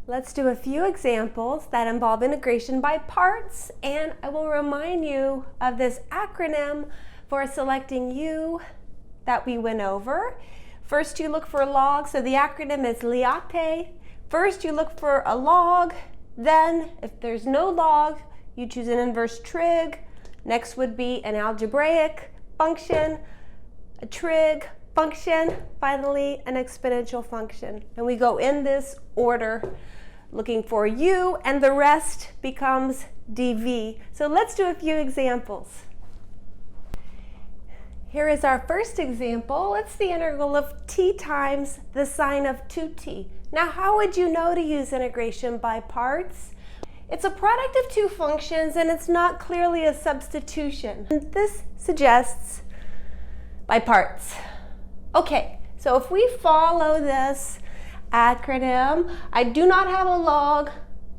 Let's do a few examples that involve integration by parts, and I will remind you of this acronym for selecting U that we went over. First, you look for a log, so the acronym is LIATE. First, you look for a log, then if there's no log, you choose an inverse trig. Next would be an algebraic function, a trig function, finally an exponential function. And we go in this order, looking for U, and the rest becomes dv. So let's do a few examples. Here is our first example. It's the integral of t times the sine of 2t. Now, how would you know to use integration by parts? It's a product of two functions, and it's not clearly a substitution. And this suggests by parts. Okay, so if we follow this acronym, I do not have a log,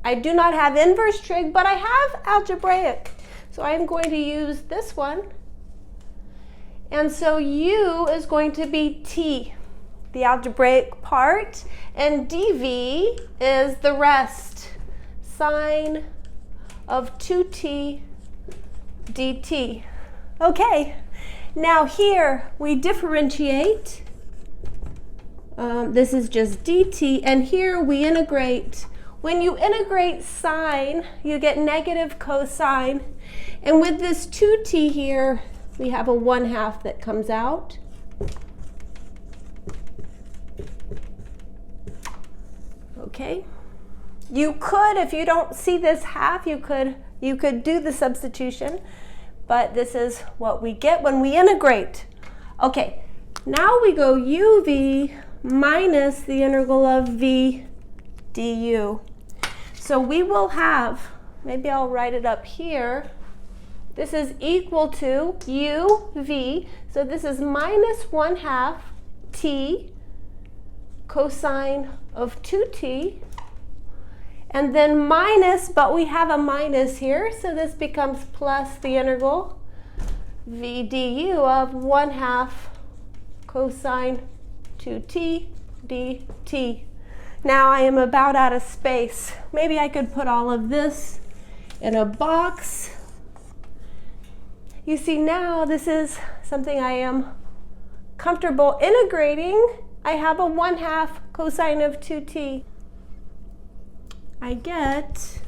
I do not have inverse trig, but I have algebraic. So I'm going to use this one. And so U is going to be t, the algebraic part, and dv is the rest, sine of 2t dt. Okay, now here we differentiate. This is just dt, and here we integrate. When you integrate sine, you get negative cosine, and with this 2t here, we have a 1/2 that comes out. Okay, you could, if you don't see this half, you could do the substitution, but this is what we get when we integrate. Okay, now we go uv minus the integral of v du. So we will have, maybe I'll write it up here, this is equal to uv, so this is minus 1/2 t cosine of 2t, and then minus, but we have a minus here, so this becomes plus the integral v du of 1/2 cosine 2t dt. Now I am about out of space. Maybe I could put all of this in a box. You see, now this is something I am comfortable integrating. I have a 1/2 cosine of 2t. I get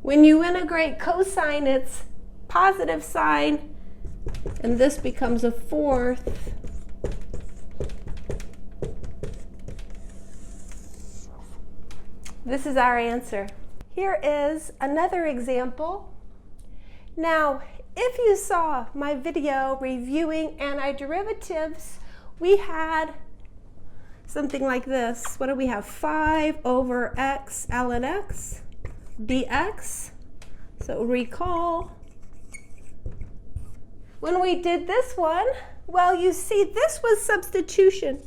when you integrate cosine, it's positive sign, and this becomes a 1/4. This is our answer. Here is another example. Now, if you saw my video reviewing antiderivatives, we had something like this. What do we have? 5 over x ln x dx. So recall, when we did this one, well, you see, this was substitution.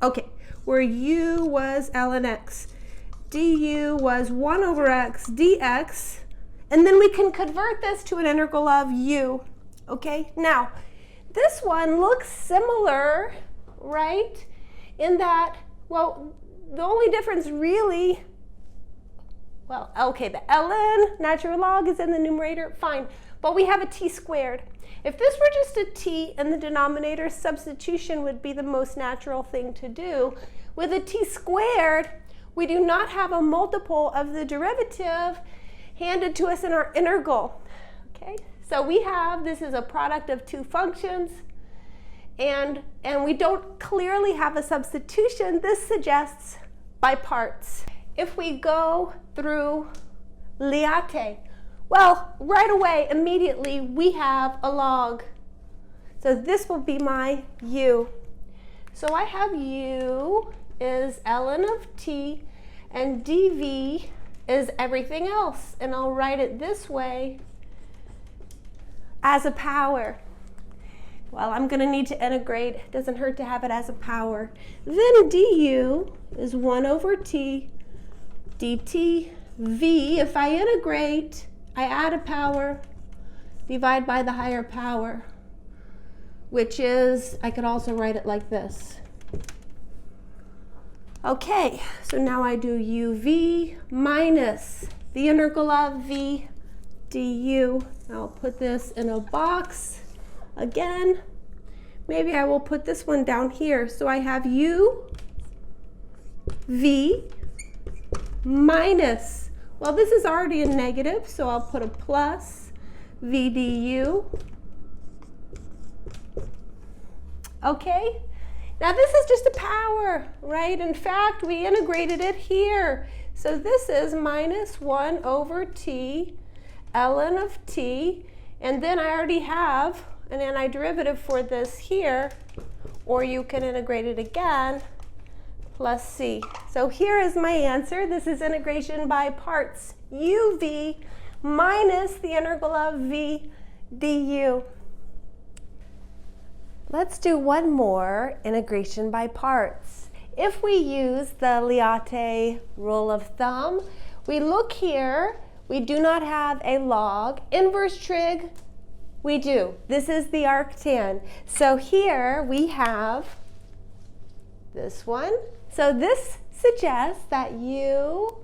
Okay, where u was ln x, du was 1 over x dx, and then we can convert this to an integral of u. Okay, now this one looks similar, right? In that, well, the only difference really, well, okay, the ln natural log is in the numerator, fine, but we have a t squared. If this were just a t in the denominator, substitution would be the most natural thing to do. With a t squared, we do not have a multiple of the derivative handed to us in our integral. Okay, so we have, this is a product of two functions, and we don't clearly have a substitution. This suggests by parts. If we go through LIATE, well, right away, immediately, we have a log. So this will be my u. So I have u is ln of t, and dv is everything else. And I'll write it this way as a power. Well, I'm going to need to integrate. It doesn't hurt to have it as a power. Then du is 1 over t dt v. If I integrate, I add a power, divide by the higher power, which is, I could also write it like this. Okay, so now I do uv minus the integral of v du. I'll put this in a box again. Maybe I will put this one down here. So I have u v minus, well, this is already a negative, so I'll put a plus v du. Okay, now this is just a power, right? In fact, we integrated it here. So this is minus 1 over t ln of t, and then I already have an antiderivative for this here, or you can integrate it again, plus c. So here is my answer. This is integration by parts, uv minus the integral of v du. Let's do one more integration by parts. If we use the LIATE rule of thumb, we look here, we do not have a log. Inverse trig, we do. This is the arctan. So here we have this one. So this suggests that u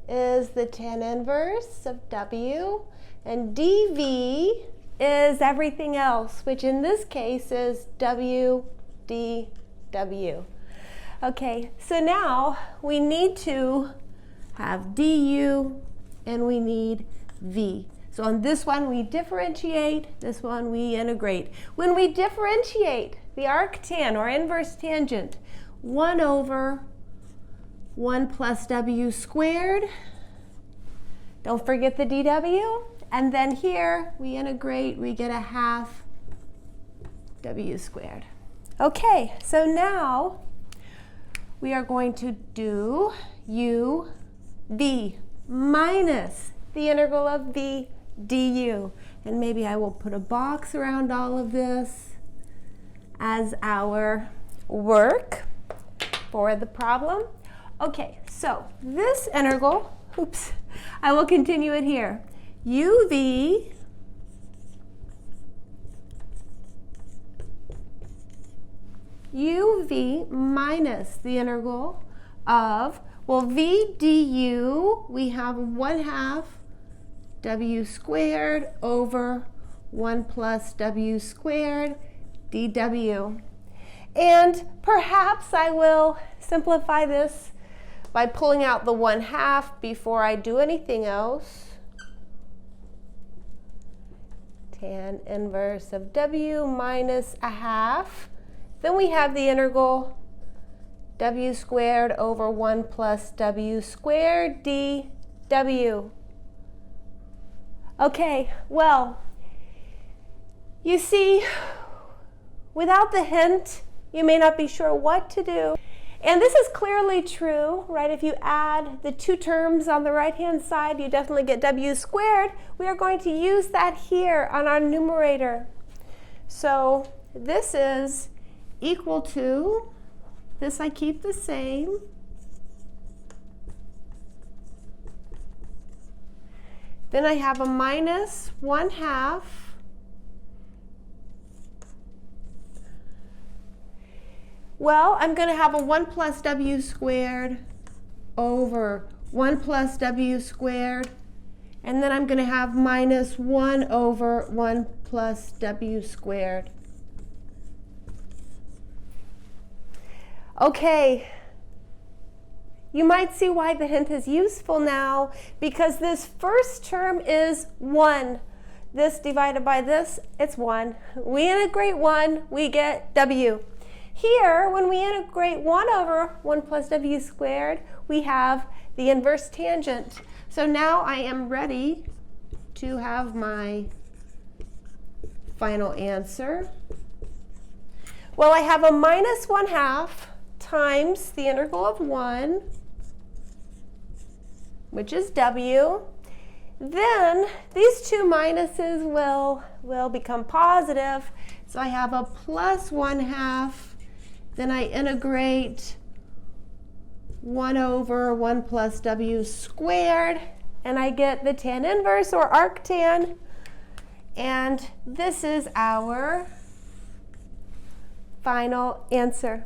is the tan inverse of w, and dv is everything else, which in this case is w dw. Okay, so now we need to have du and we need v. So on this one we differentiate, this one we integrate. When we differentiate the arctan or inverse tangent, 1 over 1 plus w squared. Don't forget the dw. And then here we integrate, we get a half w squared. Okay, so now we are going to do u v minus the integral of v du. And maybe I will put a box around all of this as our work for the problem. Okay, so this integral, oops, I will continue it here. uv minus the integral of, well, v du, we have 1/2 w squared over 1 plus w squared dw. And perhaps I will simplify this by pulling out the 1/2 before I do anything else. Tan inverse of w minus 1/2. Then we have the integral w squared over 1 plus w squared dw. Okay, well, you see, without the hint, you may not be sure what to do. And this is clearly true, right? If you add the two terms on the right-hand side, you definitely get w squared. We are going to use that here on our numerator. So this is equal to, this I keep the same, then I have a minus 1/2 Well, I'm going to have a 1 plus w squared over 1 plus w squared, and then I'm going to have minus 1 over 1 plus w squared. Okay, you might see why the hint is useful now, because this first term is 1. This divided by this, it's 1. We integrate 1, we get w. Here, when we integrate 1 over 1 plus w squared, we have the inverse tangent. So now I am ready to have my final answer. Well, I have a minus 1/2 times the integral of 1, which is w. Then these two minuses will become positive. So I have a plus 1/2. Then I integrate 1 over 1 plus w squared and I get the tan inverse or arctan. And this is our final answer.